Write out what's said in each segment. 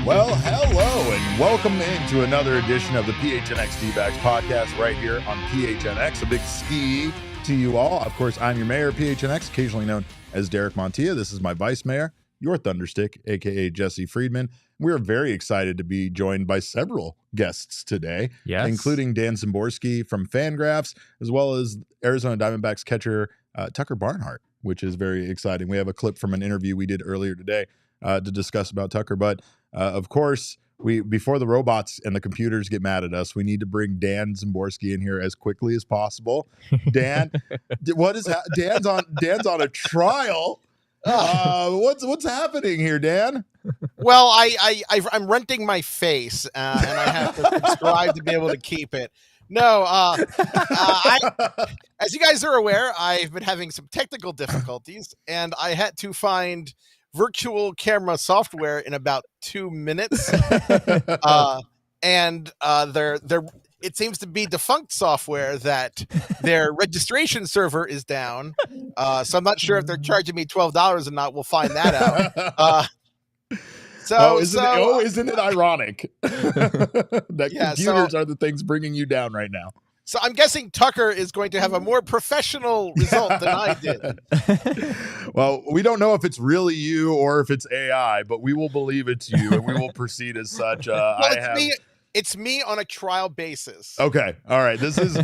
Well, hello, and welcome into another edition of the PHNX D-Backs podcast right here on PHNX. A big ski to you all. Of course, I'm your mayor of PHNX, occasionally known as Derek Montilla. This is my vice mayor, your Thunderstick, a.k.a. Jesse Friedman. We're very excited to be joined by several guests today, including Dan Szymborski from Fangraphs, as well as Arizona Diamondbacks catcher Tucker Barnhart, which is very exciting. We have a clip from an interview we did earlier today to discuss about Tucker, but of course, before the robots and the computers get mad at us, we need to bring Dan Szymborski in here as quickly as possible. Dan, Dan's on a trial. What's happening here, Dan? Well, I'm renting my face, and I have to subscribe to be able to keep it. No, as you guys are aware, I've been having some technical difficulties, and I had to find virtual camera software in about 2 minutes. And it seems to be defunct software that their registration server is down. So I'm not sure if they're charging me $12 or not. We'll find that out. Isn't it ironic that computers are the things bringing you down right now? So I'm guessing Tucker is going to have a more professional result than I did. Well, we don't know if it's really you or if it's AI, but we will believe it's you and we will proceed as such. It's me on a trial basis. Okay. All right. This is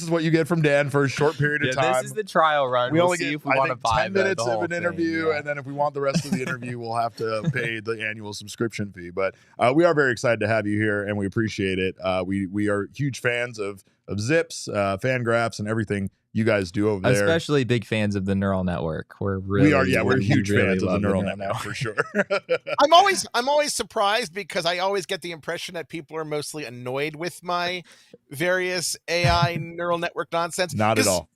what you get from Dan for a short period of time. This is the trial run. We only see get, if we want to buy 10 minutes of an interview, thing, and then if we want the rest of the interview, we'll have to pay the annual subscription fee. But we are very excited to have you here, and we appreciate it. We are huge fans of Zips, Fangraphs, and everything you guys do over there. Especially big fans of the neural network. We're huge fans of the neural network for sure. I'm always surprised because I always get the impression that people are mostly annoyed with my various AI neural network nonsense. Not at all.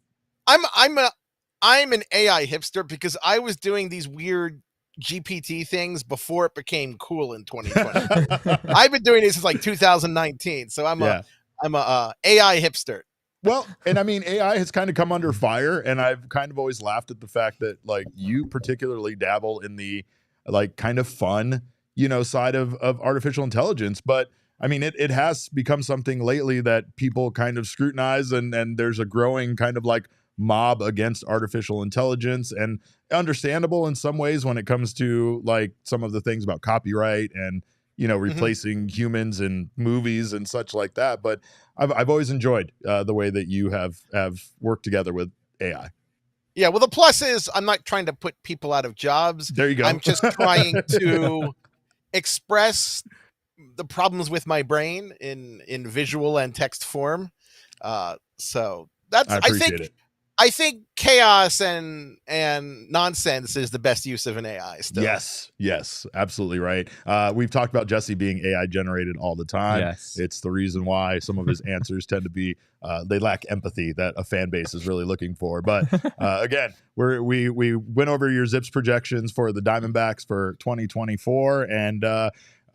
I'm an AI hipster because I was doing these weird GPT things before it became cool in 2020. I've been doing this since like 2019, so I'm a AI hipster. Well, and I mean, AI has kind of come under fire, and I've kind of always laughed at the fact that, like, you particularly dabble in the, like, kind of fun, side of artificial intelligence. But, I mean, it has become something lately that people kind of scrutinize, and there's a growing kind of, like, mob against artificial intelligence, and understandable in some ways when it comes to, like, some of the things about copyright and, replacing humans in movies and such like that. But I've always enjoyed the way that you have worked together with AI. Yeah, well, the plus is I'm not trying to put people out of jobs. There you go. I'm just trying to express the problems with my brain in visual and text form. So that's I think chaos and nonsense is the best use of an AI still. Yes, absolutely right. We've talked about Jesse being AI generated all the time. Yes. It's the reason why some of his answers tend to be they lack empathy that a fan base is really looking for. But again, we went over your Zips projections for the Diamondbacks for 2024, and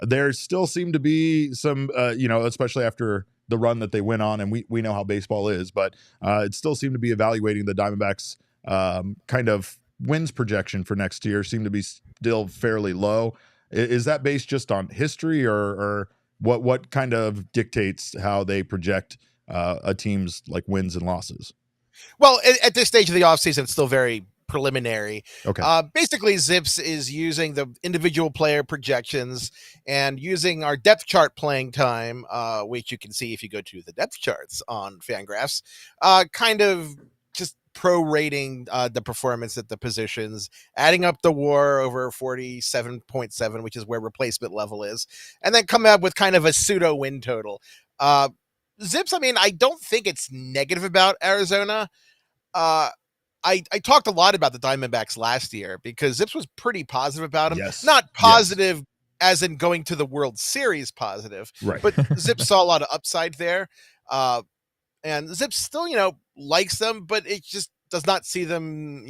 there still seem to be some, especially after the run that they went on, and we know how baseball is, but it still seemed to be evaluating the Diamondbacks kind of wins projection for next year seem to be still fairly low. Is that based just on history, or what kind of dictates how they project a team's like wins and losses? Well, at this stage of the offseason, it's still very preliminary. Okay. Basically, Zips is using the individual player projections and using our depth chart playing time, which you can see if you go to the depth charts on Fangraphs, kind of just prorating the performance at the positions, adding up the WAR over 47.7, which is where replacement level is, and then come up with kind of a pseudo win total. Zips, I mean, I don't think it's negative about Arizona. I talked a lot about the Diamondbacks last year because Zips was pretty positive about him. Yes. Not positive as in going to the World Series positive, Right. but Zips saw a lot of upside there. And Zips still, likes them, but it just does not see them,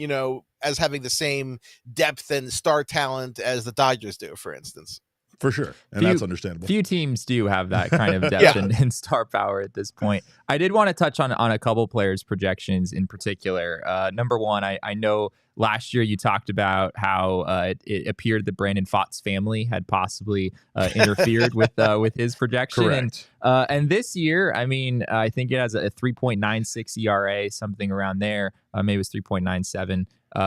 as having the same depth and star talent as the Dodgers do, for instance. For sure. And that's understandable. Few teams do have that kind of depth and star power at this point. I did want to touch on a couple players' projections in particular. Number one, I know last year you talked about how it appeared that Brandon Pfaadt's family had possibly interfered with his projection. Correct. And this year, I mean, I think it has a 3.96 ERA, something around there. Maybe it was 3.97.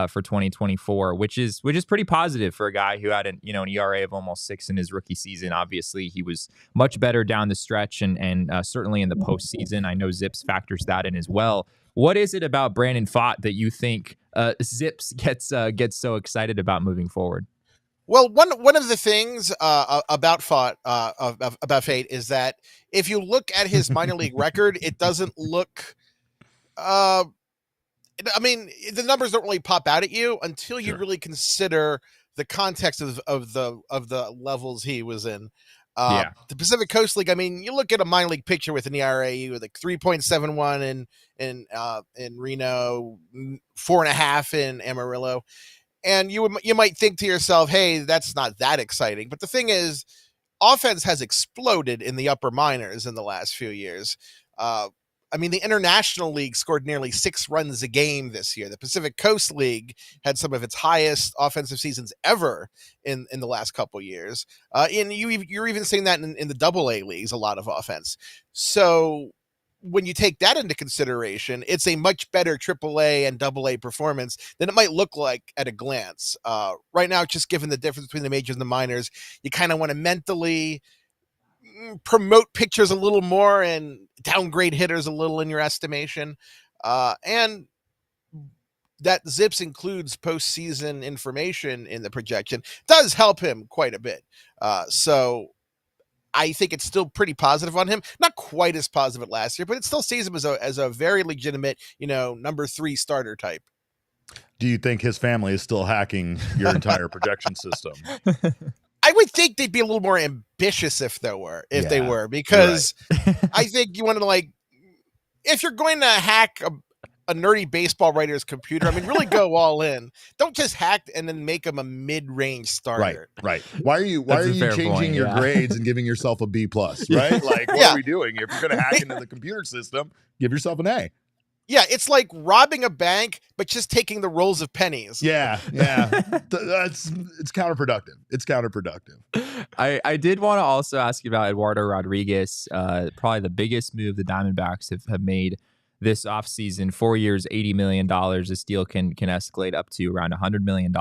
For 2024, which is pretty positive for a guy who had an ERA of almost 6 in his rookie season. Obviously, he was much better down the stretch and certainly in the postseason. I know Zips factors that in as well. What is it about Brandon Pfaadt that you think Zips gets so excited about moving forward? Well, one of the things about Pfaadt, about Pfaadt, is that if you look at his minor league record, it doesn't look. I mean, the numbers don't really pop out at you until you really consider the context of the levels he was in. The Pacific Coast League. I mean, you look at a minor league pitcher with an ERA with like 3.71 in Reno, 4.5 in Amarillo, and you might think to yourself, "Hey, that's not that exciting." But the thing is, offense has exploded in the upper minors in the last few years. I mean, the International League scored nearly 6 runs a game this year. The Pacific Coast League had some of its highest offensive seasons ever in the last couple of years. And you're even seeing that in the AA leagues, a lot of offense. So when you take that into consideration, it's a much better AAA and AA performance than it might look like at a glance. Right now, just given the difference between the majors and the minors, you kind of want to mentally promote pitchers a little more and downgrade hitters a little in your estimation. And that Zips includes postseason information in the projection does help him quite a bit. So I think it's still pretty positive on him. Not quite as positive as last year, but it still sees him as a very legitimate, number 3 starter type. Do you think his family is still hacking your entire projection system? I would think they'd be a little more ambitious if they were, because I think you want to if you're going to hack a nerdy baseball writer's computer, I mean, really go all in. Don't just hack and then make them a mid-range starter. Right. Why are you changing your grades and giving yourself a B+, right? Like, what are we doing? If you're going to hack into the computer system, give yourself an A. Yeah, it's like robbing a bank, but just taking the rolls of pennies. Yeah. It's counterproductive. It's counterproductive. I did want to also ask you about Eduardo Rodriguez, probably the biggest move the Diamondbacks have made this offseason. 4 years, $80 million. This deal can escalate up to around $100 million.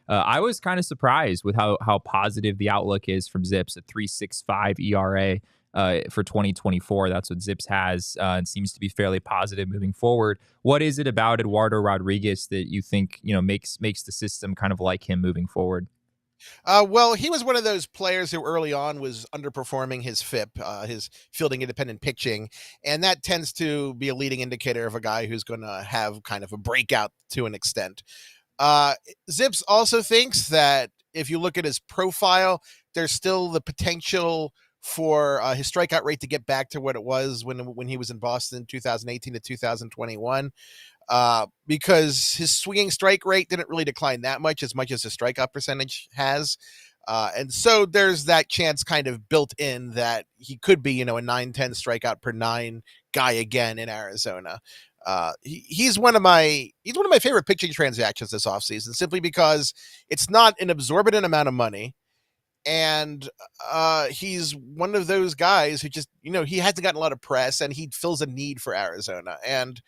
I was kind of surprised with how positive the outlook is from Zips, a 3.65 ERA. For 2024. That's what Zips has and seems to be fairly positive moving forward. What is it about Eduardo Rodriguez that you think makes the system kind of like him moving forward? Well, he was one of those players who early on was underperforming his FIP, his fielding independent pitching, and that tends to be a leading indicator of a guy who's going to have kind of a breakout to an extent. Zips also thinks that if you look at his profile, there's still the potential for his strikeout rate to get back to what it was when he was in Boston 2018 to 2021, because his swinging strike rate didn't really decline that much as his strikeout percentage has. And so there's that chance kind of built in that he could be, a 9-10 strikeout per 9 guy again in Arizona. He's one of my favorite pitching transactions this offseason, simply because it's not an exorbitant amount of money. And he's one of those guys who just, he hasn't gotten a lot of press and he fills a need for Arizona. And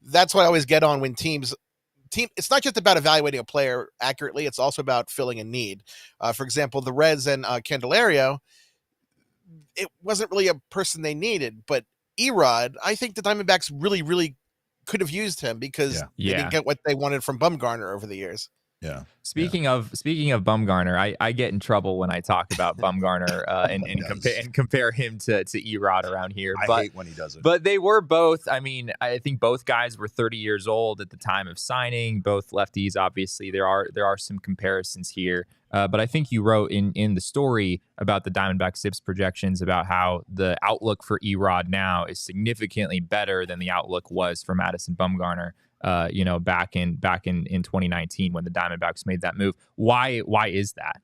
that's what I always get on when teams, it's not just about evaluating a player accurately. It's also about filling a need. For example, the Reds and Candelario, it wasn't really a person they needed, but Erod, I think the Diamondbacks really, really could have used him because they didn't get what they wanted from Bumgarner over the years. Yeah. Speaking of Bumgarner, I get in trouble when I talk about Bumgarner and compare him to Erod around here. I hate when he does it. But they were both. I mean, I think both guys were 30 years old at the time of signing. Both lefties. Obviously, there are some comparisons here. But I think you wrote in the story about the Diamondback Zips projections about how the outlook for Erod now is significantly better than the outlook was for Madison Bumgarner. Back in 2019 when the Diamondbacks made that move. Why is that?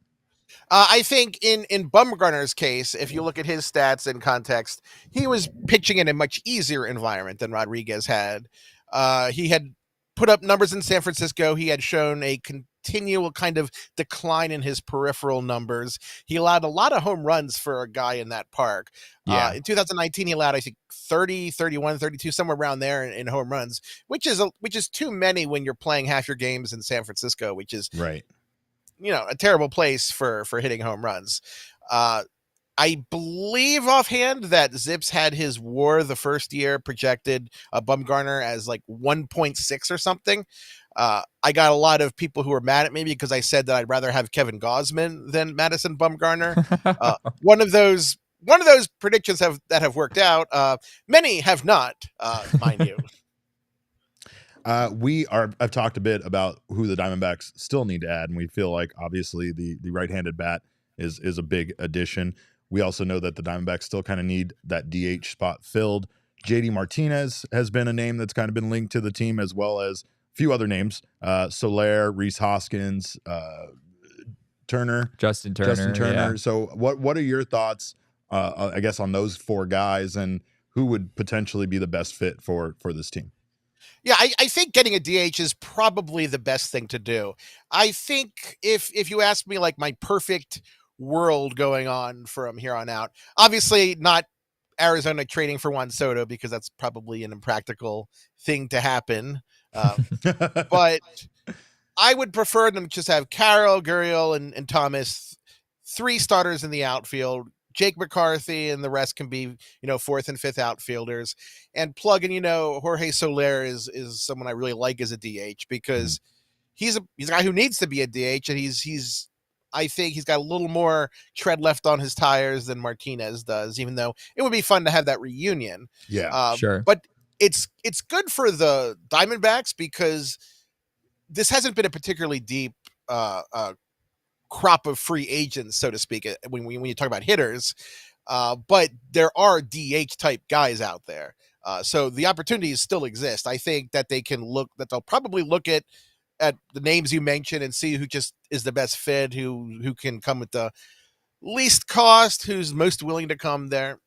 I think in Bumgarner's case, if you look at his stats in context, he was pitching in a much easier environment than Rodriguez had. He had put up numbers in San Francisco. He had shown a continual kind of decline in his peripheral numbers. He allowed a lot of home runs for a guy in that park. Yeah. In 2019, he allowed, I think, 30, 31, 32, somewhere around there in home runs, which is too many when you're playing half your games in San Francisco, which is right. A terrible place for hitting home runs. I believe offhand that Zips had his WAR the first year projected Bumgarner as like 1.6 or something. I got a lot of people who were mad at me because I said that I'd rather have Kevin Gausman than Madison Bumgarner. One of those predictions that have worked out. Many have not, mind you. I've talked a bit about who the Diamondbacks still need to add, and we feel like obviously the right-handed bat is a big addition. We also know that the Diamondbacks still kind of need that DH spot filled. JD Martinez has been a name that's kind of been linked to the team, as well as a few other names: Soler, Rhys Hoskins, Justin Turner. Yeah. So, what are your thoughts? I guess on those four guys, and who would potentially be the best fit for this team? Yeah, I think getting a DH is probably the best thing to do. I think if you ask me like my perfect world going on from here on out, obviously not Arizona trading for Juan Soto because that's probably an impractical thing to happen. But I would prefer them to just have Carroll, Gurriel, and Thomas, three starters in the outfield. Jake McCarthy and the rest can be, fourth and fifth outfielders, and plug in, Jorge Soler is someone I really like as a DH because he's a guy who needs to be a DH, and I think he's got a little more tread left on his tires than Martinez does, even though it would be fun to have that reunion. Yeah, sure. But it's good for the Diamondbacks because this hasn't been a particularly deep crop of free agents, so to speak, when you talk about hitters, but there are DH type guys out there. So the opportunities still exist. I think that they'll probably look at the names you mentioned and see who just is the best fit, who can come with the least cost, who's most willing to come there.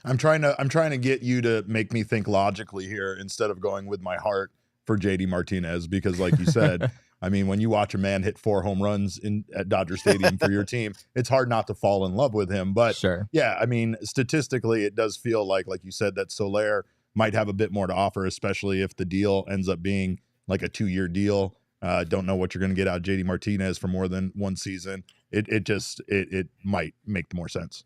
I'm trying to get you to make me think logically here instead of going with my heart for JD Martinez, because like you said, I mean, when you watch a man hit 4 home runs at Dodger Stadium for your team, it's hard not to fall in love with him. But sure. Yeah, I mean, statistically, it does feel like you said, that Soler might have a bit more to offer, especially if the deal ends up being like a 2-year deal. Don't know what you're going to get out of JD Martinez for more than one season. It might make more sense.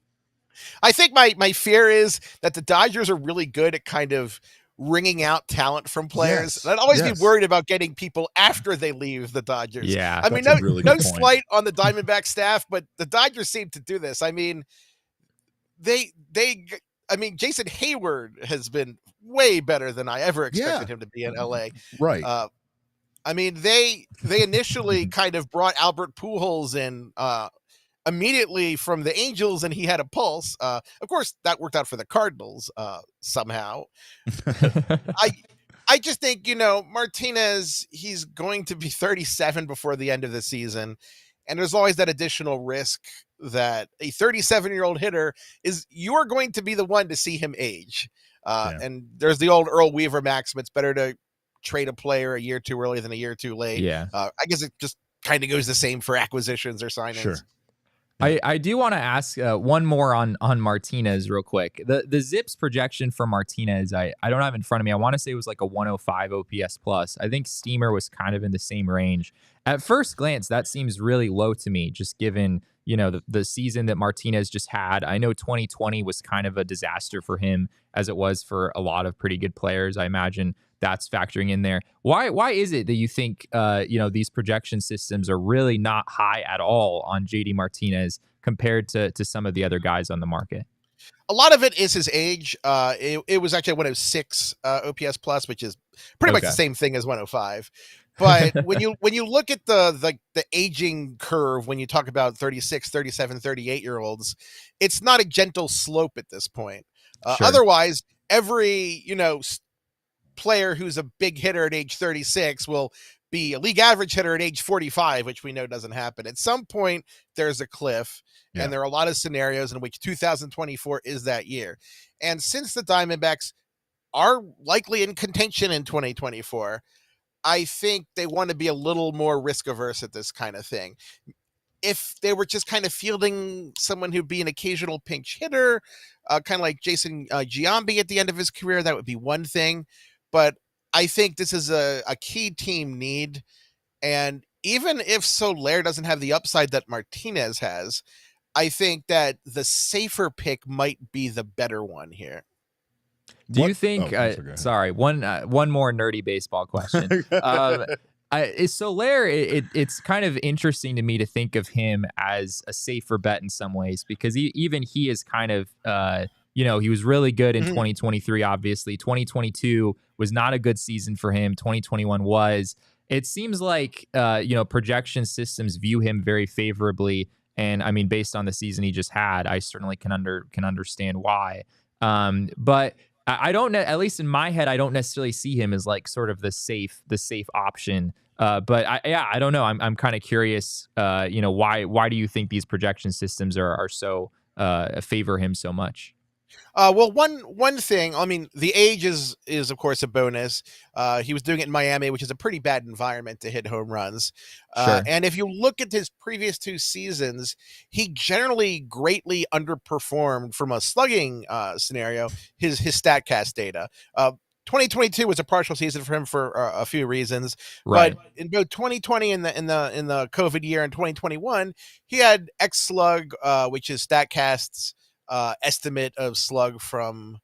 I think my fear is that the Dodgers are really good at kind of wringing out talent from players. Yes, I'd always be worried about getting people after they leave the Dodgers. Yeah, I mean, no slight on the Diamondback staff, but the Dodgers seem to do this. I mean, Jason Hayward has been way better than I ever expected him to be in LA. Right. I mean, they initially kind of brought Albert Pujols in immediately from the Angels, and he had a pulse. Of course, that worked out for the Cardinals somehow. I just think, Martinez, he's going to be 37 before the end of the season, and there's always that additional risk that a 37-year-old hitter you're going to be the one to see him age. And there's the old Earl Weaver maxim: it's better to trade a player a year too early than a year too late. Yeah. I guess it just kind of goes the same for acquisitions or signings. Sure. I do want to ask one more on Martinez real quick. The Zips projection for Martinez, I don't have in front of me. I want to say it was like a 105 OPS plus. I think Steamer was kind of in the same range. At first glance, that seems really low to me, just given the season that Martinez just had. I know 2020 was kind of a disaster for him, as it was for a lot of pretty good players. I imagine that's factoring in there. Why is it that you think these projection systems are really not high at all on JD Martinez compared to some of the other guys on the market? A lot of it is his age. It was actually 106 OPS plus, which is pretty much the same thing as 105. But when you look at the aging curve, when you talk about 36, 37, 38-year-olds, it's not a gentle slope at this point. Sure. Otherwise, every player who's a big hitter at age 36 will be a league average hitter at age 45, which we know doesn't happen. At some point, there's a cliff, and there are a lot of scenarios in which 2024 is that year. And since the Diamondbacks are likely in contention in 2024, I think they want to be a little more risk averse at this kind of thing. If they were just kind of fielding someone who'd be an occasional pinch hitter, kind of like Jason Giambi at the end of his career, that would be one thing. But I think this is a key team need. And even if Soler doesn't have the upside that Martinez has, I think that the safer pick might be the better one here. Do you think? Sorry, one more nerdy baseball question. Is Soler? It's kind of interesting to me to think of him as a safer bet in some ways, because even he is kind of, he was really good in 2023. Obviously, 2022 was not a good season for him. 2021 was. It seems like projection systems view him very favorably, and I mean, based on the season he just had, I certainly can understand why. But I don't know, at least in my head, I don't necessarily see him as like sort of the safe option. But I don't know. I'm kind of curious. Why do you think these projection systems are so favor him so much? Well, one thing, I mean, the age is of course a bonus. He was doing it in Miami, which is a pretty bad environment to hit home runs. Sure. And if you look at his previous two seasons, he generally greatly underperformed from a slugging scenario, his StatCast data. 2022 was a partial season for him for a few reasons, right. But in both 2020 and in the COVID year and 2021, he had X slug, which is StatCast's estimate of slug from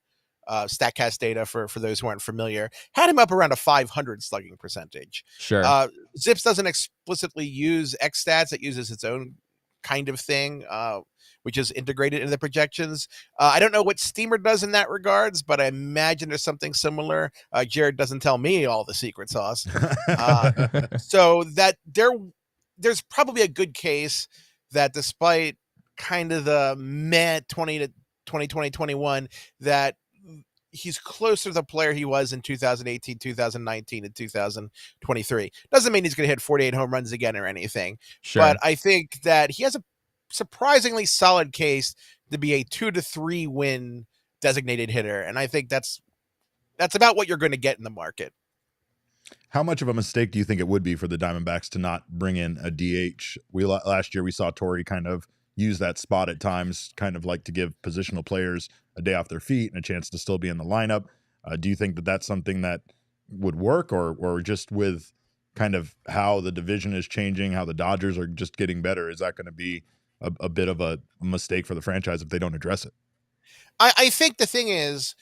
StatCast data for those who aren't familiar, had him up around a 500 slugging percentage. Sure. Zips doesn't explicitly use X stats; it uses its own kind of thing, which is integrated into the projections. I don't know what Steamer does in that regards, but I imagine there's something similar. Jared doesn't tell me all the secret sauce, so that there's probably a good case that despite kind of the meh 2021, that he's closer to the player he was in 2018, 2019, and 2023. Doesn't mean he's going to hit 48 home runs again or anything. Sure. But I think that he has a surprisingly solid case to be a 2 to 3 win designated hitter. And I think that's about what you're going to get in the market. How much of a mistake do you think it would be for the Diamondbacks to not bring in a DH? Last year we saw Torey kind of use that spot at times, kind of like to give positional players a day off their feet and a chance to still be in the lineup. Do you think that that's something that would work, or just with kind of how the division is changing, how the Dodgers are just getting better, is that going to be a bit of a mistake for the franchise if they don't address it? I think the thing is,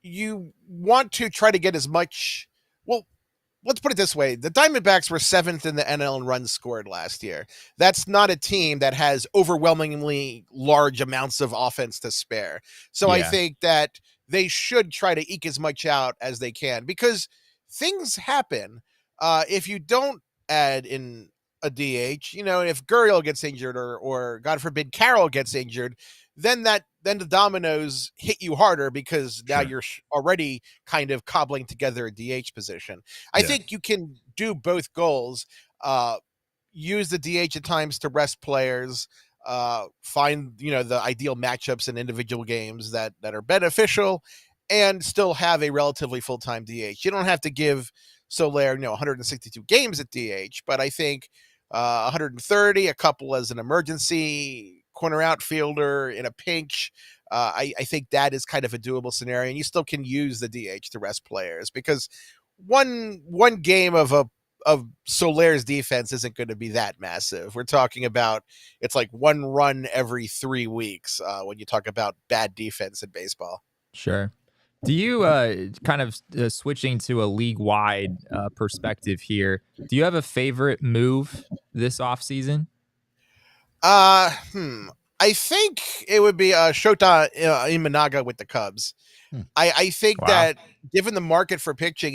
you want to try to get as much, well, let's put it this way. The Diamondbacks were 7th in the NL in runs scored last year. That's not a team that has overwhelmingly large amounts of offense to spare. So I think that they should try to eke as much out as they can, because things happen. If you don't add in a DH, if Gurriel gets injured or God forbid Carroll gets injured, then the dominoes hit you harder, because now you're already kind of cobbling together a DH position. I think you can do both goals. Use the DH at times to rest players, find the ideal matchups in individual games that are beneficial, and still have a relatively full-time DH. You don't have to give Soler 162 games at DH, but I think 130, a couple as an emergency corner outfielder in a pinch. I think that is kind of a doable scenario, and you still can use the DH to rest players, because one game of Soler's defense isn't going to be that massive. We're talking about it's like one run every 3 weeks when you talk about bad defense in baseball. Sure. Do you kind of switching to a league-wide perspective here? Do you have a favorite move this offseason? I think it would be Shota Imanaga with the Cubs. I think that given the market for pitching,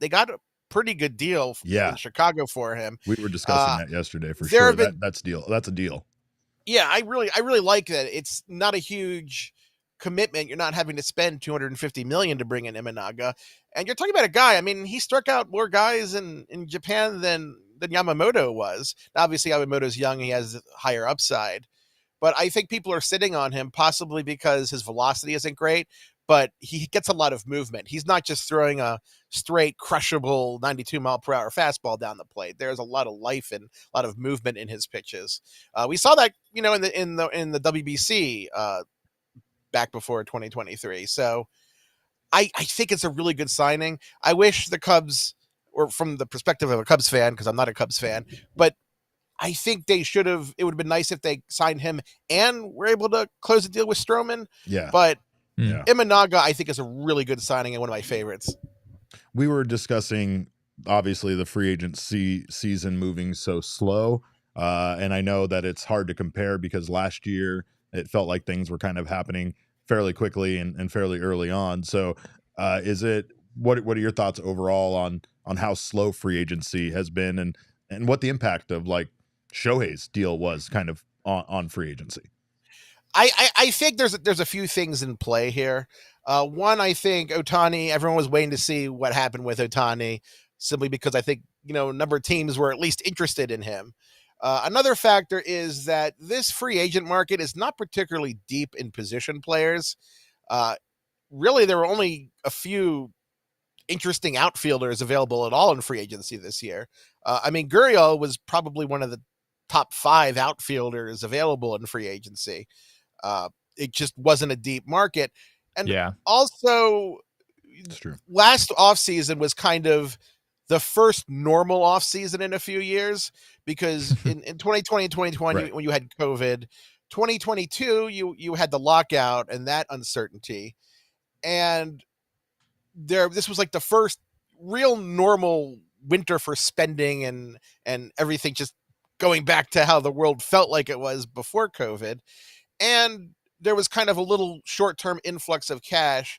they got a pretty good deal in Chicago for him. We were discussing that yesterday for sure. That's a deal. Yeah, I really like that. It's not a huge commitment. You're not having to spend $250 million to bring in Imanaga, and you're talking about a guy. I mean, he struck out more guys in Japan than Yamamoto was. Now, obviously, Yamamoto's young; he has higher upside, but I think people are sitting on him possibly because his velocity isn't great, but he gets a lot of movement. He's not just throwing a straight crushable 92-mile-per-hour fastball down the plate. There's a lot of life and a lot of movement in his pitches. We saw that, in the WBC back before 2023. So I think it's a really good signing. I wish the Cubs, or from the perspective of a Cubs fan, because I'm not a Cubs fan, but I think it would have been nice if they signed him and were able to close the deal with Stroman. Yeah. But Imanaga, I think, is a really good signing and one of my favorites. We were discussing, obviously, the free agency season moving so slow. And I know that it's hard to compare because last year it felt like things were kind of happening fairly quickly and fairly early on. So what are your thoughts overall on how slow free agency has been and what the impact of like Shohei's deal was kind of on free agency? I think there's a few things in play here. One, I think Ohtani, everyone was waiting to see what happened with Ohtani simply because I think, a number of teams were at least interested in him. Another factor is that this free agent market is not particularly deep in position players. Really, there were only a few interesting outfielders available at all in free agency this year. Gurriel was probably one of the top 5 outfielders available in free agency. It just wasn't a deep market. And also, it's true. Last offseason was kind of the first normal offseason in a few years, because in 2020 and 2020, right, when you had COVID, 2022, you had the lockout and that uncertainty. And this was like the first real normal winter for spending and everything just going back to how the world felt like it was before COVID. And there was kind of a little short-term influx of cash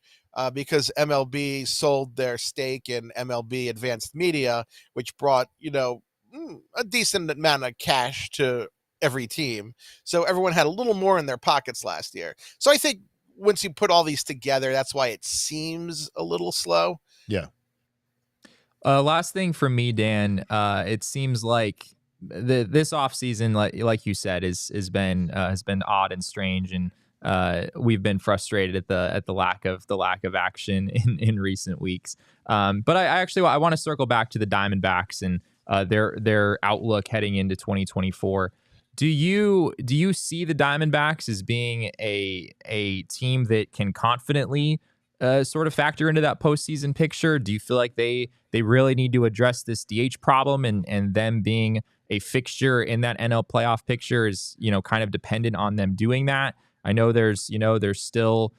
because MLB sold their stake in MLB Advanced Media, which brought, a decent amount of cash to every team. So everyone had a little more in their pockets last year. So I think once you put all these together, that's why it seems a little slow. Yeah. Last thing from me, Dan, it seems like this offseason, like you said, has been odd and strange, and we've been frustrated at the lack of action in recent weeks. But I want to circle back to the Diamondbacks and their outlook heading into 2024. Do you see the Diamondbacks as being a team that can confidently sort of factor into that postseason picture? Do you feel like they really need to address this DH problem and them being a fixture in that NL playoff picture is, kind of dependent on them doing that? I know there's still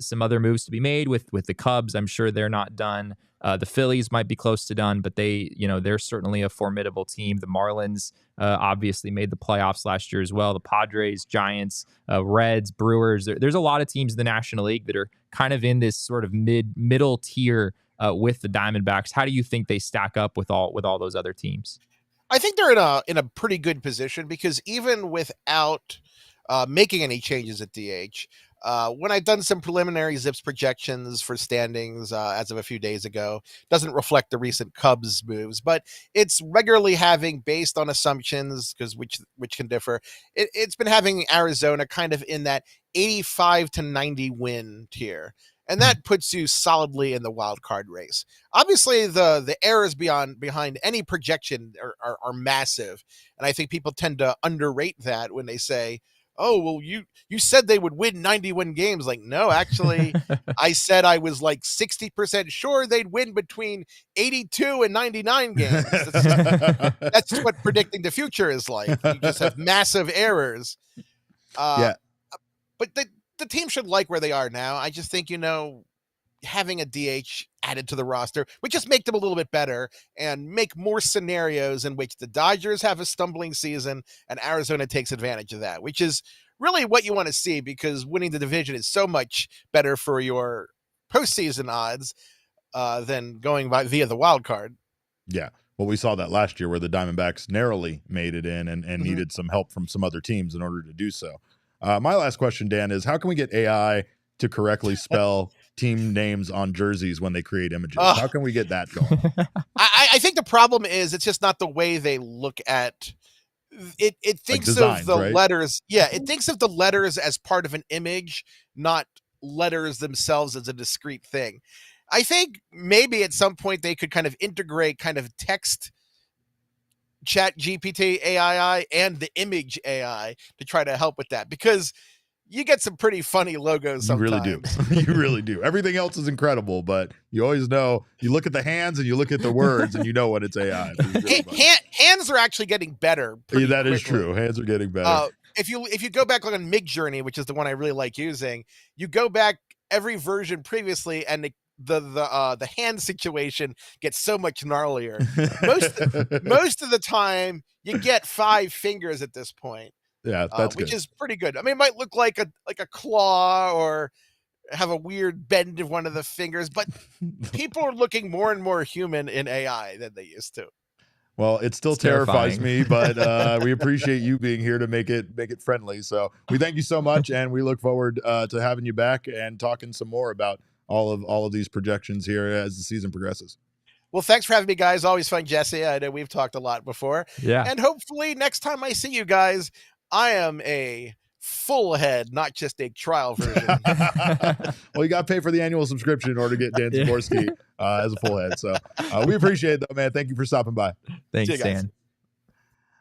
some other moves to be made with the Cubs. I'm sure they're not done. The Phillies might be close to done, but they're certainly a formidable team. The Marlins obviously made the playoffs last year as well. The Padres, Giants, Reds, Brewers. There's a lot of teams in the National League that are kind of in this sort of middle tier with the Diamondbacks. How do you think they stack up with all those other teams? I think they're in a pretty good position because even without making any changes at DH, when I've done some preliminary Zips projections for standings as of a few days ago, doesn't reflect the recent Cubs moves, but it's regularly having, based on assumptions, because which can differ, it's been having Arizona kind of in that 85 to 90 win tier. And that puts you solidly in the wild card race. Obviously, the errors behind any projection are massive. And I think people tend to underrate that when they say, oh, well, you said they would win 91 games. Like, no, actually, I said I was like 60% sure they'd win between 82 and 99 games. That's just what predicting the future is like. You just have massive errors. Yeah. But the team should like where they are now. I just think, having a DH added to the roster would just make them a little bit better and make more scenarios in which the Dodgers have a stumbling season and Arizona takes advantage of that, which is really what you want to see, because winning the division is so much better for your postseason odds than going via the wild card. Yeah. Well, we saw that last year where the Diamondbacks narrowly made it in and needed some help from some other teams in order to do so. My last question, Dan, is how can we get AI to correctly spell team names on jerseys when they create images? How can we get that going? I think the problem is it's just not the way they look at it. It thinks like designs, of the right? letters. Yeah, it thinks of the letters as part of an image, not letters themselves as a discrete thing. I think maybe at some point they could kind of integrate kind of text chat GPT AI and the image AI to try to help with that, because you get some pretty funny logos sometimes. You really do. You really do. Everything else is incredible, but you always know, you look at the hands and you look at the words and you know when it's AI. Hands are actually getting better. That is true. Hands are getting better. If you go back on Midjourney, which is the one I really like using, you go back every version previously and the hand situation gets so much gnarlier. Most of the time you get 5 fingers at this point. Yeah, that's which good. is pretty good. I mean, it might look like a claw or have a weird bend of one of the fingers, but people are looking more and more human in AI than they used to. Well, it still terrifies me, but we appreciate you being here to make it friendly. So we thank you so much, and we look forward to having you back and talking some more about all of these projections here as the season progresses. Well, thanks for having me, guys. Always fun, Jesse. I know we've talked a lot before. Yeah. And hopefully next time I see you guys, I am a full head, not just a trial version. Well, you got to pay for the annual subscription in order to get Dan Szymborski as a full head. So we appreciate it, though, man. Thank you for stopping by. Thanks, Dan.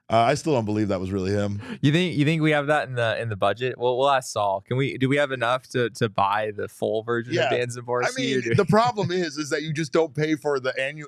I still don't believe that was really him. You think we have that in the budget? Well, we'll ask Saul. Do we have enough to buy the full version of Dan Szymborski? I mean, the problem is that you just don't pay for the annual.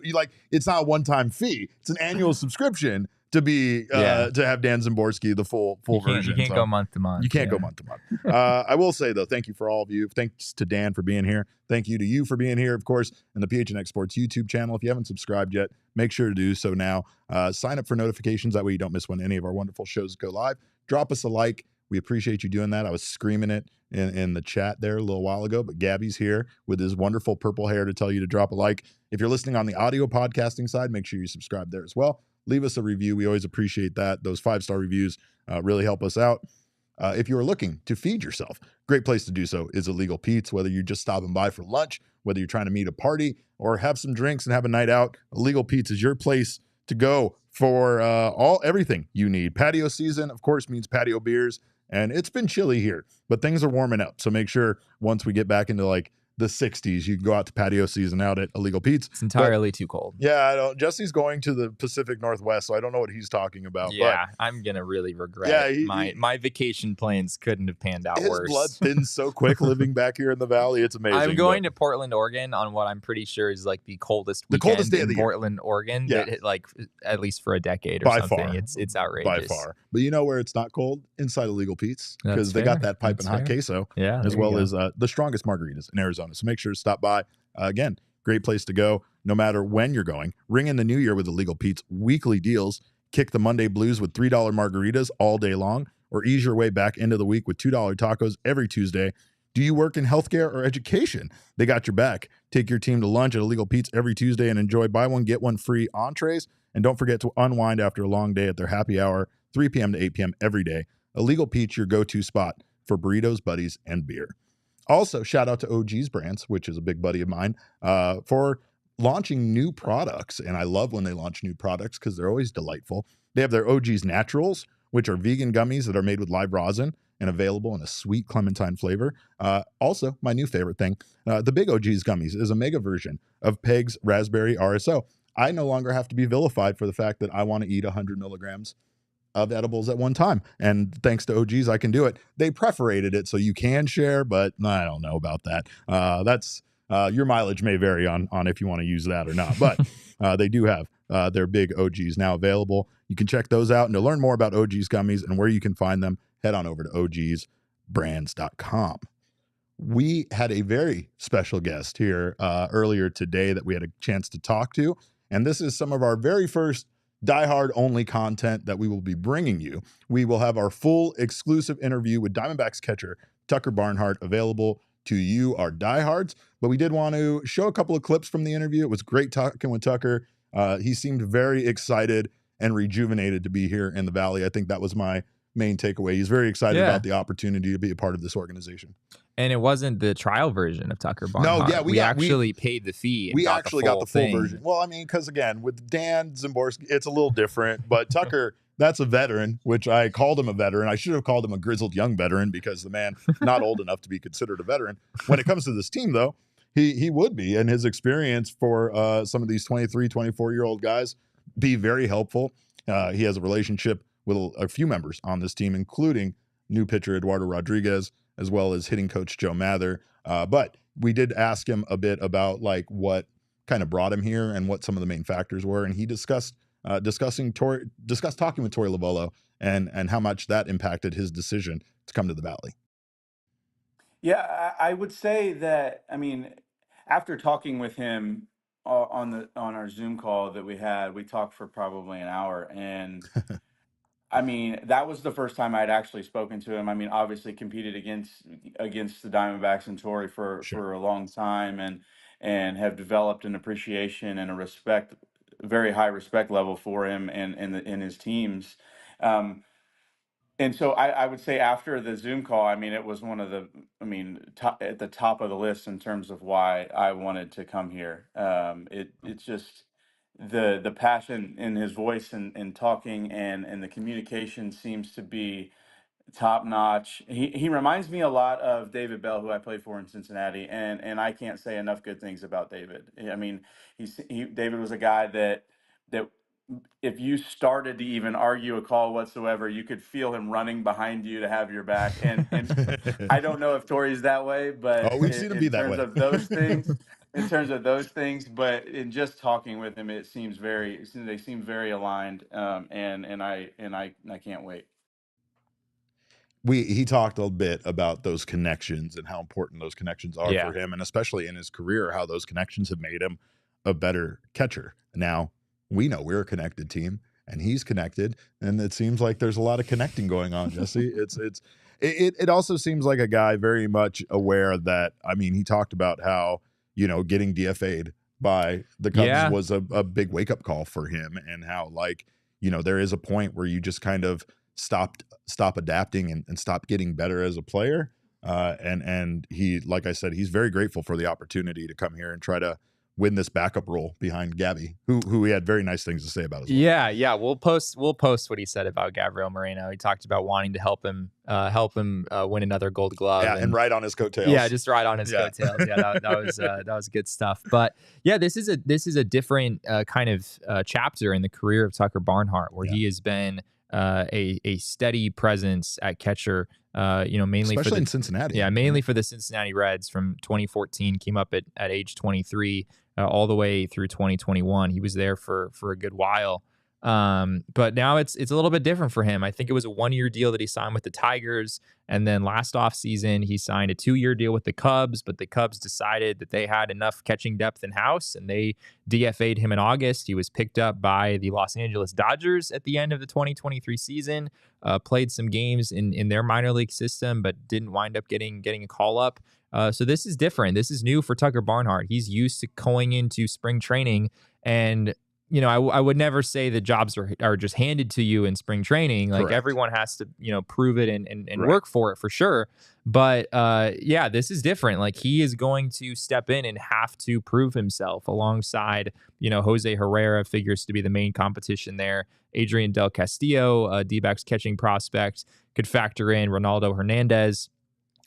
It's not a one-time fee. It's an annual subscription to be to have Dan Szymborski the full version. You can't go month to month. You can't go month to month. I will say though, thank you for all of you. Thanks to Dan for being here. Thank you to you for being here, of course, and the PHNX Sports YouTube channel. If you haven't subscribed yet, make sure to do so now. Sign up for notifications. That way you don't miss when any of our wonderful shows go live. Drop us a like. We appreciate you doing that. I was screaming it in the chat there a little while ago, but Gabby's here with his wonderful purple hair to tell you to drop a like. If you're listening on the audio podcasting side, make sure you subscribe there as well. Leave us a review. We always appreciate that. Those 5-star reviews really help us out. If you are looking to feed yourself, great place to do so is Illegal Pete's. Whether you're just stopping by for lunch, whether you're trying to meet a party or have some drinks and have a night out, Illegal Pete's is your place to go for everything you need. Patio season, of course, means patio beers, and it's been chilly here, but things are warming up. So make sure once we get back into the 60s, you can go out to patio season out at Illegal Pete's. It's entirely too cold. Yeah, I don't. Jesse's going to the Pacific Northwest, so I don't know what he's talking about. Yeah, but I'm gonna really regret it. My vacation plans couldn't have panned out worse. His blood thins so quick living back here in the valley. It's amazing. I'm going to Portland, Oregon on what I'm pretty sure is the coldest weekend coldest day of the year. Portland, Oregon. Yeah. At least for a decade or by something. Far. It's outrageous. By far. But you know where it's not cold? Inside Illegal Pete's, because they fair. got that piping hot queso, as well as the strongest margaritas in Arizona. So make sure to stop by. Again, great place to go no matter when you're going. Ring in the new year with Illegal Pete's weekly deals. Kick the Monday blues with $3 margaritas all day long, or ease your way back into the week with $2 tacos every Tuesday. Do you work in healthcare or education? They got your back. Take your team to lunch at Illegal Pete's every Tuesday and enjoy buy one, get one free entrees. And don't forget to unwind after a long day at their happy hour, 3 p.m. to 8 p.m. every day. Illegal Pete's, your go-to spot for burritos, buddies, and beer. Also, shout out to OG's Brands, which is a big buddy of mine, for launching new products. And I love when they launch new products because they're always delightful. They have their OG's Naturals, which are vegan gummies that are made with live rosin and available in a sweet clementine flavor. Also, my new favorite thing, the Big OG's Gummies is a mega version of Peg's Raspberry RSO. I no longer have to be vilified for the fact that I want to eat 100 milligrams of edibles at one time. And thanks to OGs, I can do it. They perforated it so you can share, but I don't know about that. That's your mileage may vary on if you want to use that or not. But they do have their big OGs now available. You can check those out. And to learn more about OGs gummies and where you can find them, head on over to ogsbrands.com. We had a very special guest here earlier today that we had a chance to talk to. And this is some of our very first diehard only content that we will be bringing you. We will have our full exclusive interview with Diamondbacks catcher Tucker Barnhart available to you, our diehards. But we did want to show a couple of clips from the interview. It was great talking with Tucker. He seemed very excited and rejuvenated to be here in the Valley. I think that was my main takeaway. He's very excited about the opportunity to be a part of this organization. And it wasn't the trial version of Tucker Barnhart. No, yeah, we actually paid the fee. And we got actually the got the full thing. version. Well, I mean, because again, with Dan Szymborski, it's a little different. But Tucker, that's a veteran, which I called him a veteran. I should have called him a grizzled young veteran because the man not old enough to be considered a veteran. When it comes to this team, though, he would be, and his experience for some of these 23, 24-year-old guys be very helpful. He has a relationship with a few members on this team, including new pitcher Eduardo Rodriguez, as well as hitting coach Joe Mather. But we did ask him a bit about like what kind of brought him here and what some of the main factors were. And he discussed talking with Torey Lovullo and how much that impacted his decision to come to the Valley. Yeah, I would say that, I mean, after talking with him on our Zoom call that we had, we talked for probably an hour, and I mean, that was the first time I'd actually spoken to him. I mean, obviously competed against the Diamondbacks and Torey for a long time, and have developed an appreciation and a very high respect level for him and his teams. And so I would say after the Zoom call, I mean, it was one of the, at the top of the list in terms of why I wanted to come here. It's just the passion in his voice and talking and the communication seems to be top notch. He reminds me a lot of David Bell, who I played for in Cincinnati, and I can't say enough good things about David. I mean, David was a guy that if you started to even argue a call whatsoever, you could feel him running behind you to have your back. And I don't know if Torey's that way, but we've seen him be that way. In terms of those things, but in just talking with him, they seem very aligned. And I can't wait. He talked a bit about those connections and how important those connections are for him, and especially in his career, how those connections have made him a better catcher. Now, we know we're a connected team, and he's connected, and it seems like there's a lot of connecting going on, Jesse. It also seems like a guy very much aware that, I mean, he talked about how, getting DFA'd by the Cubs was a big wake-up call for him, and how, like, there is a point where you just kind of stop adapting and stop getting better as a player. And he, like I said, he's very grateful for the opportunity to come here and try to win this backup role behind Gabby, who he had very nice things to say about as well. Yeah. We'll post what he said about Gabriel Moreno. He talked about wanting to help him win another Gold Glove. Yeah, and ride on his coattails. Yeah, just ride on his coattails. Yeah, that was good stuff. But yeah, this is a different kind of chapter in the career of Tucker Barnhart, where he has been a steady presence at catcher. Mainly especially in Cincinnati. Yeah, mainly for the Cincinnati Reds from 2014. Came up at age 23. All the way through 2021. He was there for a good while. But now it's a little bit different for him. I think it was a 1-year deal that he signed with the Tigers. And then last offseason, he signed a 2-year deal with the Cubs, but the Cubs decided that they had enough catching depth in-house, and they DFA'd him in August. He was picked up by the Los Angeles Dodgers at the end of the 2023 season, played some games in their minor league system, but didn't wind up getting a call-up. So this is different. This is new for Tucker Barnhart. He's used to going into spring training, and I would never say that jobs are just handed to you in spring training. Like, everyone has to, prove it and work for it for sure. But this is different. Like, he is going to step in and have to prove himself alongside, Jose Herrera figures to be the main competition there. Adrian Del Castillo, D-backs catching prospect, could factor in Ronaldo Hernandez.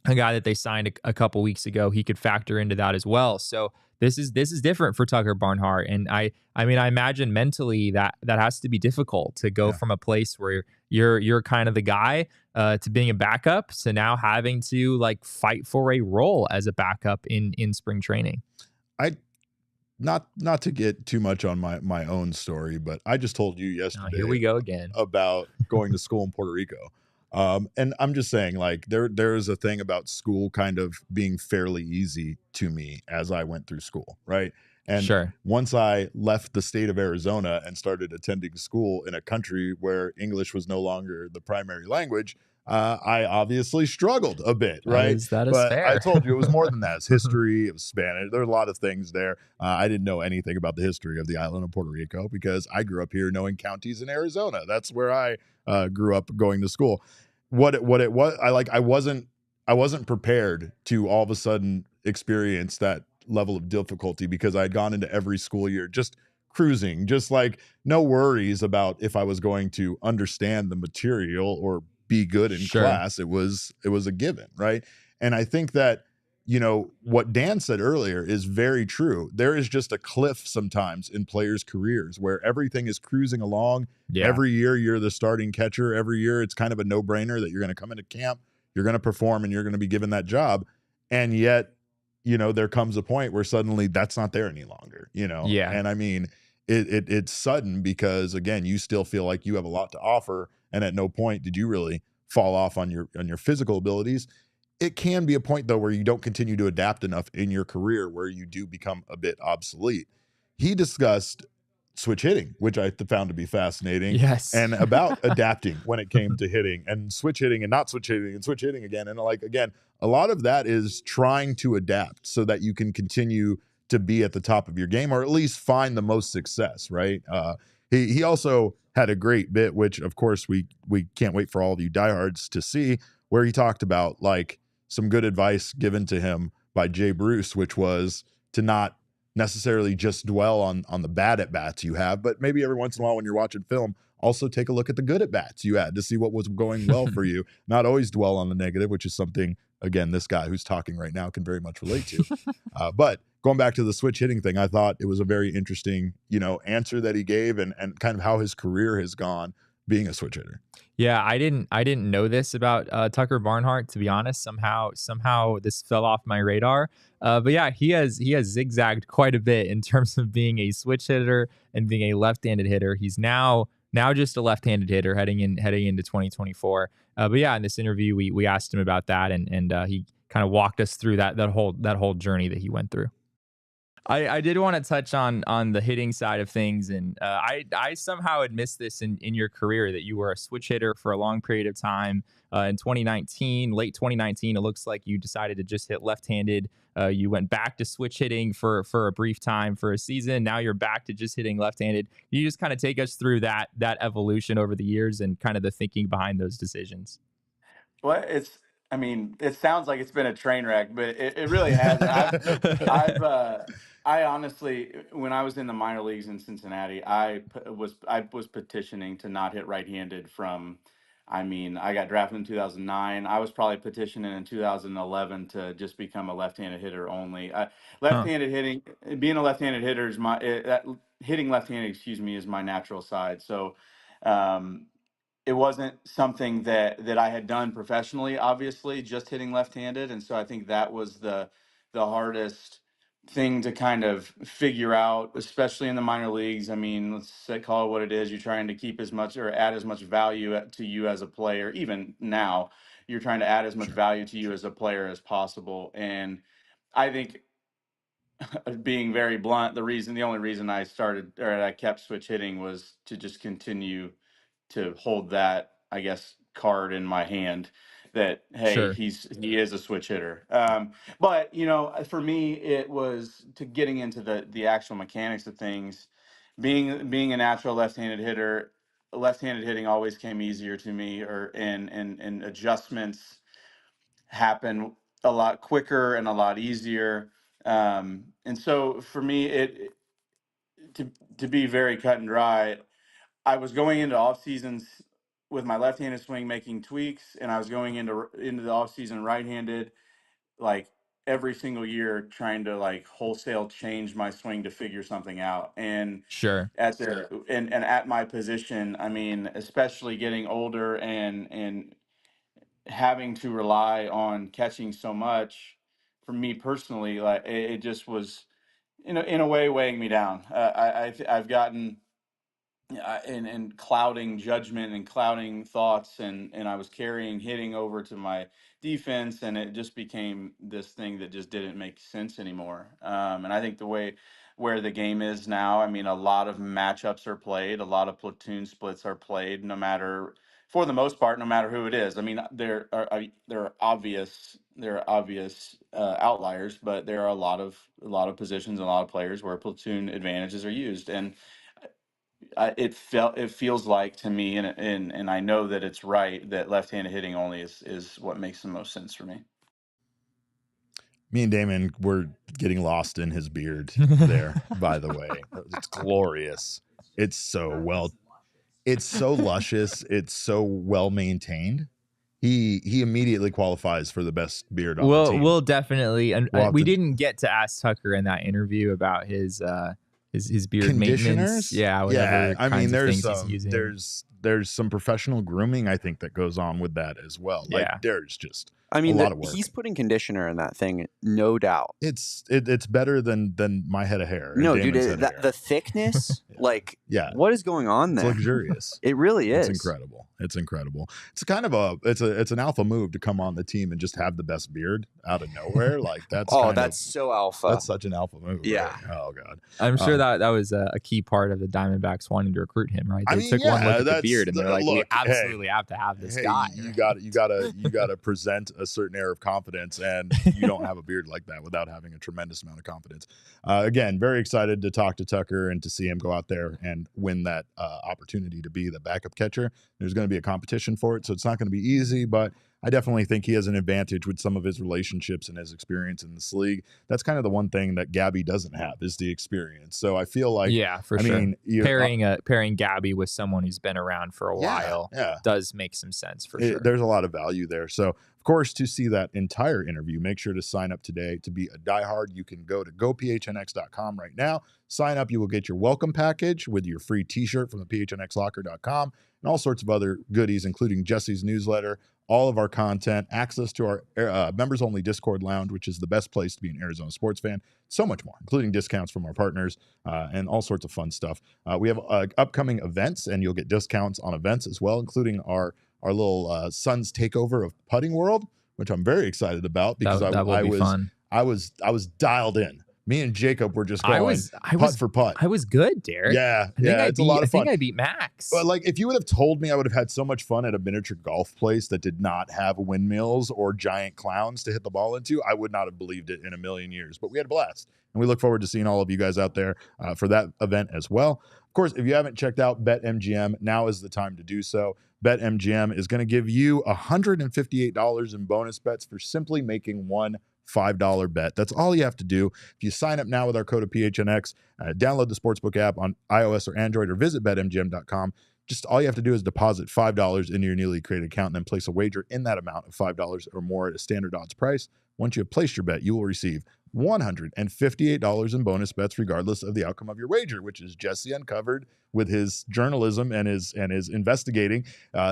a guy that they signed a couple weeks ago, he could factor into that as well. So this is different for Tucker Barnhart, and I mean I imagine mentally that has to be difficult to go Yeah. from a place where you're kind of the guy to being a backup to now having to like fight for a role as a backup in spring training. I not to get too much on my own story, but I just told you Now, here yesterday we go again. about going to school in Puerto Rico. And I'm just saying, like, there's a thing about school kind of being fairly easy to me as I went through school, right? And Sure. once I left the state of Arizona and started attending school in a country where English was no longer the primary language, I obviously struggled a bit, right? That is But I fair. told you it was more than that. It's history, it was Spanish. There are a lot of things there. I didn't know anything about the history of the island of Puerto Rico because I grew up here knowing counties in Arizona. That's where I grew up going to school. What it was, I wasn't prepared to all of a sudden experience that level of difficulty because I had gone into every school year just cruising, just like no worries about if I was going to understand the material or be good in Sure. class. It was a given, right? And I think that what Dan said earlier is very true. There is just a cliff sometimes in players' careers where everything is cruising along. Yeah. Every year you're the starting catcher. Every year it's kind of a no-brainer that you're going to come into camp, you're going to perform, and you're going to be given that job. And yet, there comes a point where suddenly that's not there any longer, Yeah. And I mean, it's sudden because again, you still feel like you have a lot to offer, and at no point did you really fall off on your physical abilities. It can be a point though where you don't continue to adapt enough in your career where you do become a bit obsolete. He discussed switch hitting, which I found to be fascinating. Yes. And about adapting when it came to hitting and switch hitting and not switch hitting and switch hitting again. And like, again, a lot of that is trying to adapt so that you can continue to be at the top of your game or at least find the most success, right? He also had a great bit, which of course we can't wait for all of you diehards to see, where he talked about like some good advice given to him by Jay Bruce, which was to not necessarily just dwell on the bad at bats you have, but maybe every once in a while when you're watching film, also take a look at the good at bats you had to see what was going well for you. Not always dwell on the negative, which is something, again, this guy who's talking right now can very much relate to. But going back to the switch hitting thing, I thought it was a very interesting, answer that he gave and kind of how his career has gone being a switch hitter. Yeah, I didn't know this about Tucker Barnhart, to be honest. Somehow this fell off my radar. But yeah, he has zigzagged quite a bit in terms of being a switch hitter and being a left-handed hitter. He's now just a left-handed hitter heading into 2024. But yeah, in this interview, we asked him about that, and he kind of walked us through that whole journey that he went through. I did want to touch on the hitting side of things, and I somehow had missed this in your career that you were a switch hitter for a long period of time. In 2019, late 2019, it looks like you decided to just hit left-handed. You went back to switch hitting for a brief time for a season. Now you're back to just hitting left-handed. You just kind of take us through that evolution over the years and kind of the thinking behind those decisions. Well, I mean, it sounds like it's been a train wreck, but it really hasn't. I honestly, when I was in the minor leagues in Cincinnati, I was petitioning to not hit right-handed from. I mean, I got drafted in 2009. I was probably petitioning in 2011 to just become a left-handed hitter only. Huh. Left-handed hitting, being a left-handed hitter is hitting left-handed, excuse me, is my natural side. So, um, it wasn't something that I had done professionally, obviously, just hitting left-handed, and so I think that was the hardest thing to kind of figure out, especially in the minor leagues. I mean, call it what it is. You're trying to keep as much or add as much value to you as a player. Even now, you're trying to add as much Sure. value to you as a player as possible. And I think, being very blunt, the only reason I kept switch hitting was to just continue to hold that, I guess, card in my hand that, hey, Sure. he is a switch hitter. But for me, it was to getting into the actual mechanics of things. Being a natural left-handed hitter, left-handed hitting always came easier to me, and adjustments happen a lot quicker and a lot easier. And so for me, to be very cut and dry, I was going into off seasons with my left-handed swing making tweaks, and I was going into the offseason right-handed, like every single year trying to like wholesale change my swing to figure something out. And Sure. and at my position, I mean, especially getting older and having to rely on catching so much, for me personally, like it just was in a way weighing me down. I've gotten and clouding judgment and clouding thoughts, and I was carrying hitting over to my defense, and it just became this thing that just didn't make sense anymore. And I think the way where the game is now, I mean, a lot of matchups are played, a lot of platoon splits are played, no matter, for the most part, no matter who it is. I mean, there are obvious outliers, but there are a lot of positions and a lot of players where platoon advantages are used. And it feels like to me, and I know that it's right, that left-handed hitting only is what makes the most sense for me. Me and Damon were getting lost in his beard there, by the way. It's glorious. It's so luscious. It's so well maintained. He immediately qualifies for the best beard on the team. We'll definitely, and we didn't get to ask Tucker in that interview about his beard maintenance. Yeah, whatever. I mean, there's some professional grooming, I think, that goes on with that as well. Like, there's just a lot of work. He's putting conditioner in that thing, no doubt. It's better than my head of hair. No, dude, the thickness, like, what is going on there? It's luxurious. It really is. It's incredible. It's incredible. It's kind of it's an alpha move to come on the team and just have the best beard out of nowhere. Like that's so alpha. That's such an alpha move. Yeah. Right? Oh God. I'm sure that was a key part of the Diamondbacks wanting to recruit him. Right. They took one look at the beard and they're like, we absolutely have to have this guy. You got to present a certain air of confidence, and you don't have a beard like that without having a tremendous amount of confidence. Again, very excited to talk to Tucker and to see him go out there and win that opportunity to be the backup catcher. There's going to be a competition for it, so it's not going to be easy, but I definitely think he has an advantage with some of his relationships and his experience in this league. That's kind of the one thing that Gabby doesn't have, is the experience. So I feel like, I mean, pairing Gabby with someone who's been around for a while does make some sense for sure. There's a lot of value there. So of course, to see that entire interview, make sure to sign up today to be a diehard. You can go to gophnx.com right now. Sign up. You will get your welcome package with your free t-shirt from the phnxlocker.com and all sorts of other goodies, including Jesse's newsletter, all of our content, access to our members-only Discord lounge, which is the best place to be an Arizona sports fan. So much more, including discounts from our partners and all sorts of fun stuff. We have upcoming events, and you'll get discounts on events as well, including our little Suns takeover of Putting World, which I'm very excited about because I was dialed in. Me and Jacob were just going putt for putt. I was good, Derek. Yeah, it's a lot of fun. I think I beat Max. But like, if you would have told me, I would have had so much fun at a miniature golf place that did not have windmills or giant clowns to hit the ball into, I would not have believed it in a million years. But we had a blast, and we look forward to seeing all of you guys out there for that event as well. Of course, if you haven't checked out BetMGM, now is the time to do so. BetMGM is going to give you $158 in bonus bets for simply making one $5 bet. That's all you have to do. If you sign up now with our code of PHNX, download the Sportsbook app on iOS or Android, or visit betmgm.com. Just all you have to do is deposit $5 into your newly created account and then place a wager in that amount of $5 or more at a standard odds price. Once you have placed your bet, you will receive $158 in bonus bets regardless of the outcome of your wager, which is Jesse uncovered with his journalism and his investigating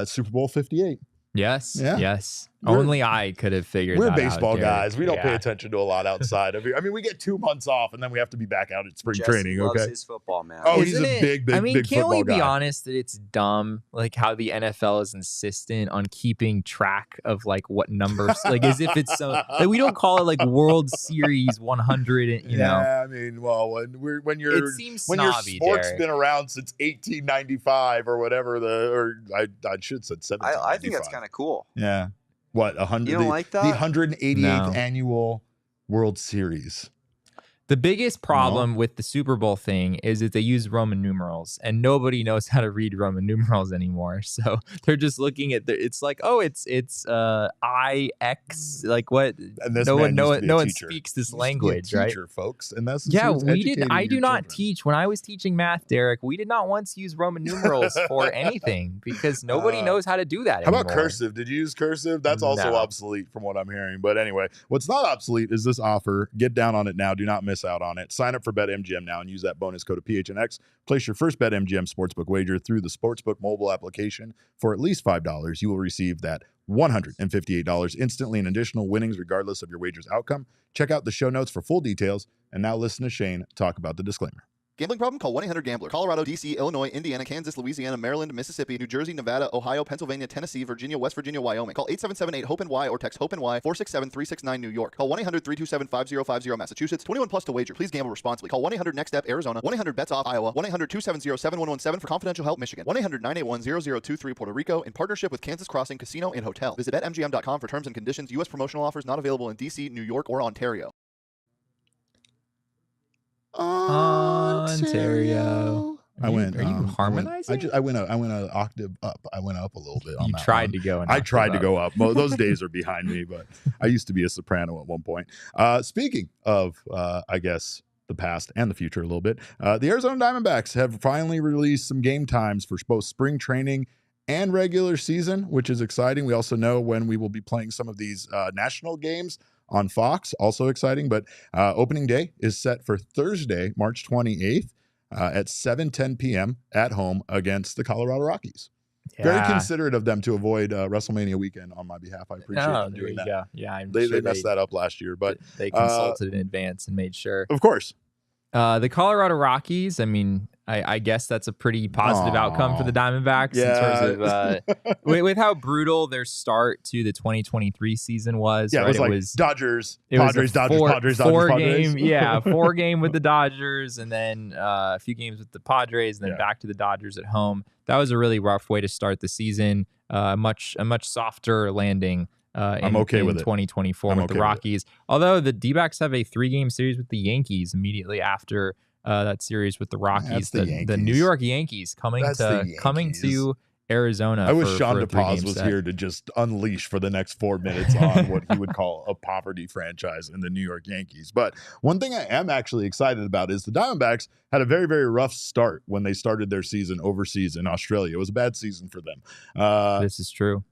Super Bowl 58. Yes. Yes. Only I could have figured that out. We're baseball guys. We don't pay attention to a lot outside of here. I mean, we get 2 months off, and then we have to be back out at spring training. Loves his football, man. Oh, he's a big football guy. Can't we be honest that it's dumb, like how the NFL is insistent on keeping track of like what numbers, like as if it's so. Like, we don't call it like World Series 100. You know. I mean, well, when your sport's Derek. been around since 1895 or whatever I should have said 1795. I think that's kind of cool. Yeah. What, 100? You don't like that? The 188th annual World Series. The biggest problem with the Super Bowl thing is that they use Roman numerals, and nobody knows how to read Roman numerals anymore. So they're just looking at it's like, oh, it's IX, like what? And this no man one speaks this language, right? Teacher, folks, and that's we did. I do not teach. When I was teaching math, Derek, we did not once use Roman numerals for anything because nobody knows how to do that How anymore. about cursive? Did you use cursive? That's also obsolete from what I'm hearing. But anyway, what's not obsolete is this offer. Get down on it now. Do not miss out on it. Sign up for BetMGM now and use that bonus code of PHNX. Place your first BetMGM sportsbook wager through the sportsbook mobile application for at least $5. You will receive that $158 instantly in additional winnings regardless of your wager's outcome. Check out the show notes for full details. And now listen to Shane talk about the disclaimer. Gambling problem? Call 1-800-GAMBLER. Colorado, D.C., Illinois, Indiana, Kansas, Louisiana, Maryland, Mississippi, New Jersey, Nevada, Ohio, Pennsylvania, Tennessee, Virginia, West Virginia, Wyoming. Call 877-8-HOPE-NY or text HOPE-NY 467-369 New York. Call 1-800-327-5050 Massachusetts. 21 plus to wager. Please gamble responsibly. Call 1-800-NEXT-STEP Arizona. 1-800-BETS-OFF Iowa. 1-800-270-7117 for confidential help Michigan. 1-800-981-0023 Puerto Rico in partnership with Kansas Crossing Casino and Hotel. Visit BetMGM.com for terms and conditions. U.S. promotional offers not available in D.C., New York, or Ontario. Ontario. I went. Are you harmonizing? I went an octave up. I went up a little bit. You tried to go. I tried to go up. Well, those days are behind me, but I used to be a soprano at one point. Speaking of, I guess, the past and the future a little bit, the Arizona Diamondbacks have finally released some game times for both spring training and regular season, which is exciting. We also know when we will be playing some of these national games on Fox, also exciting. But opening day is set for Thursday, March 28th at 7:10 p.m. at home against the Colorado Rockies. Yeah. Very considerate of them to avoid WrestleMania weekend on my behalf. I appreciate them doing that. Go. Yeah, they messed that up last year, but they consulted in advance and made sure. Of course. The Colorado Rockies, I mean, I guess that's a pretty positive outcome for the Diamondbacks in terms of with how brutal their start to the 2023 season was. Yeah, right? it was Dodgers, Padres, Padres. 4-game with the Dodgers, and then a few games with the Padres, and then back to the Dodgers at home. That was a really rough way to start the season. A much softer landing. I'm okay with 2024 with the Rockies. Although the D-backs have a 3-game series with the Yankees immediately after that series with the Rockies. The New York Yankees coming to Arizona. I wish Sean DePaz was here to just unleash for the next 4 minutes on what he would call a poverty franchise in the New York Yankees. But one thing I am actually excited about is the Diamondbacks had a very, very rough start when they started their season overseas in Australia. It was a bad season for them. This is true.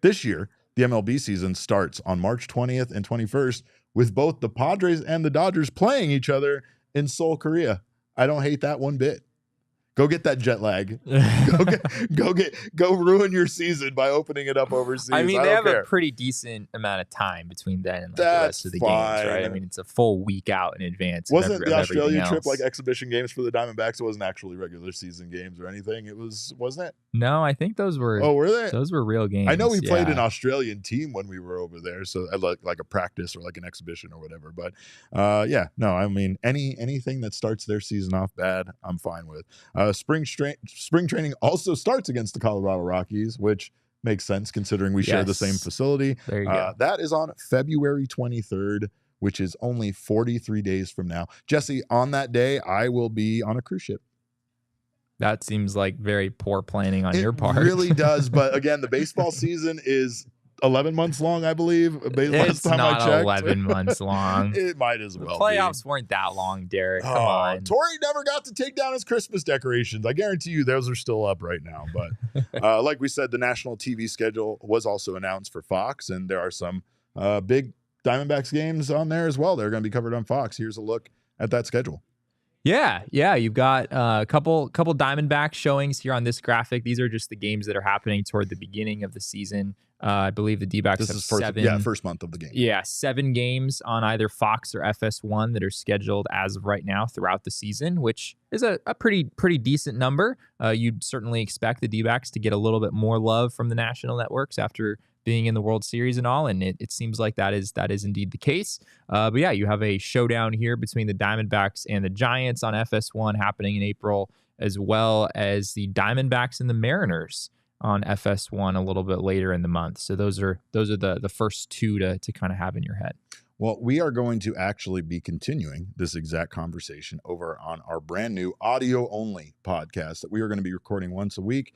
This year, the MLB season starts on March 20th and 21st with both the Padres and the Dodgers playing each other in Seoul, Korea. I don't hate that one bit. Go get that jet lag. Go ruin your season by opening it up overseas. I mean, they have a pretty decent amount of time between then and the rest of the games, right? I mean, it's a full week out in advance. Wasn't the Australia trip like exhibition games for the Diamondbacks? It wasn't actually regular season games or anything. It was, wasn't it? No, I think those were. Oh, were they? Those were real games. I know we played an Australian team when we were over there, so like a practice or like an exhibition or whatever. But I mean, anything that starts their season off bad, I'm fine with. Spring training also starts against the Colorado Rockies, which makes sense considering we share the same facility. There you go. That is on February 23rd, which is only 43 days from now. Jesse, on that day, I will be on a cruise ship. That seems like very poor planning on your part. It really does. But again, the baseball season is 11 months long, I believe. It's not 11 months long. It might as well. The playoffs weren't that long, Derek. Come on. Torey never got to take down his Christmas decorations. I guarantee you those are still up right now. But like we said, the national TV schedule was also announced for Fox, and there are some big Diamondbacks games on there as well. They're going to be covered on Fox. Here's a look at that schedule. Yeah. You've got a couple Diamondback showings here on this graphic. These are just the games that are happening toward the beginning of the season. I believe the D-backs have first month of the game. Yeah, 7 games on either Fox or FS1 that are scheduled as of right now throughout the season, which is a pretty decent number. You'd certainly expect the D-backs to get a little bit more love from the national networks after being in the World Series and all, and it seems like that is indeed the case. But yeah, you have a showdown here between the Diamondbacks and the Giants on FS1 happening in April, as well as the Diamondbacks and the Mariners on FS1 a little bit later in the month. So those are the first two to kind of have in your head. Well, we are going to actually be continuing this exact conversation over on our brand new audio only podcast that we are going to be recording once a week.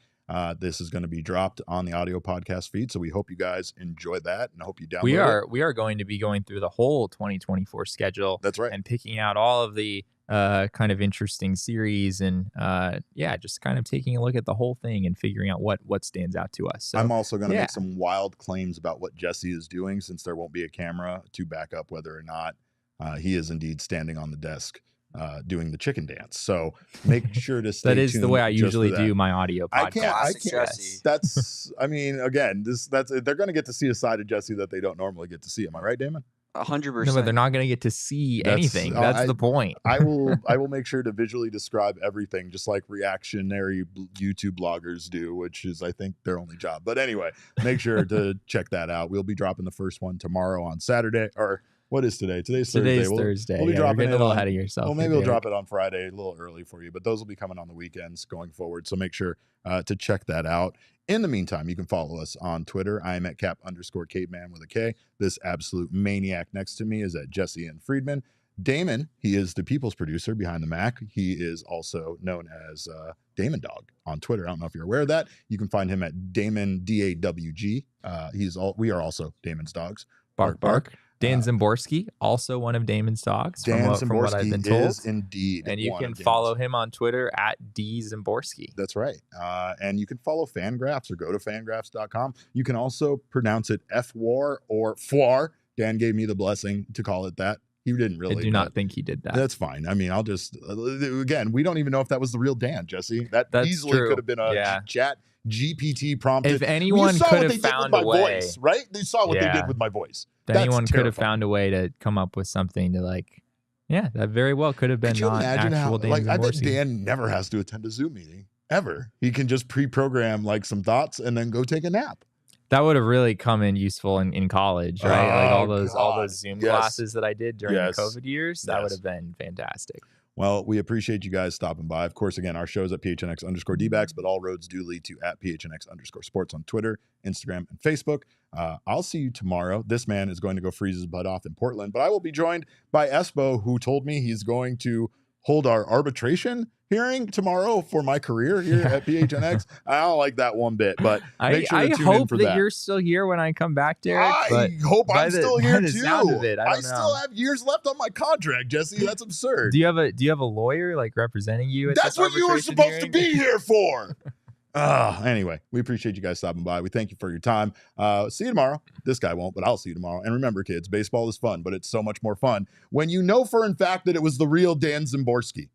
This is going to be dropped on the audio podcast feed, so we hope you guys enjoy that and I hope you download it. We are going to be going through the whole 2024 schedule. That's right. And picking out all of the kind of interesting series and just kind of taking a look at the whole thing and figuring out what stands out to us. So, I'm also going to make some wild claims about what Jesse is doing, since there won't be a camera to back up whether or not he is indeed standing on the desk doing the chicken dance. So make sure to stay tuned. That is the way I usually do my audio podcast. I can't. That's, I mean, again, they're going to get to see a side of Jesse that they don't normally get to see. Am I right, Damon? 100%. No, but they're not going to get to see anything. That's the point. I will make sure to visually describe everything, just like reactionary YouTube bloggers do, which is, I think, their only job. But anyway, make sure to check that out. We'll be dropping the first one tomorrow on Saturday, or what is today? Today's Thursday. Thursday. We'll be dropping it a little ahead of yourself. Well, maybe we'll drop it on Friday a little early for you, but those will be coming on the weekends going forward. So make sure to check that out. In the meantime, you can follow us on Twitter. I am at cap_caveman with a K. This absolute maniac next to me is at Jesse and Friedman. Damon, he is the people's producer behind the Mac. He is also known as Damon Dog on Twitter. I don't know if you're aware of that. You can find him at Damon DAWG. We are also Damon's dogs. Bark, bark. Dan Szymborski, also one of Damon's dogs, from what I've been told. Is indeed. And you can follow him on Twitter at D Szymborski. That's right. And you can follow Fangraphs or go to fangraphs.com. You can also pronounce it F-war or Fwar. Dan gave me the blessing to call it that. He didn't really. I do not think he did that. That's fine. I mean, I'll just, again, we don't even know if that was the real Dan, Jesse. That's easily true. Could have been a chat GPT prompted. If anyone could have found a way, voice, right? They saw what they did with my voice. If anyone could have found a way to come up with something to that very well could have been not actual Dan Szymborski. I bet Dan never has to attend a Zoom meeting ever. He can just pre-program some thoughts and then go take a nap. That would have really come in useful in college, right? All those Zoom classes that I did during the COVID years. That would have been fantastic. Well, we appreciate you guys stopping by. Of course, again, our show's at PHNX_DBacks, but all roads do lead to at PHNX_sports on Twitter, Instagram, and Facebook. I'll see you tomorrow. This man is going to go freeze his butt off in Portland, but I will be joined by Espo, who told me he's going to hold our arbitration hearing tomorrow for my career here at PHNX. I don't like that one bit, but make sure to tune in for that. I hope that you're still here when I come back, Derek. I hope I'm still here too. I still have years left on my contract, Jesse. That's absurd. Do you have a lawyer representing you? That's what you were supposed to be here for. Anyway, we appreciate you guys stopping by. We thank you for your time. See you tomorrow. This guy won't, but I'll see you tomorrow. And remember, kids, baseball is fun, but it's so much more fun when you know for a fact that it was the real Dan Szymborski.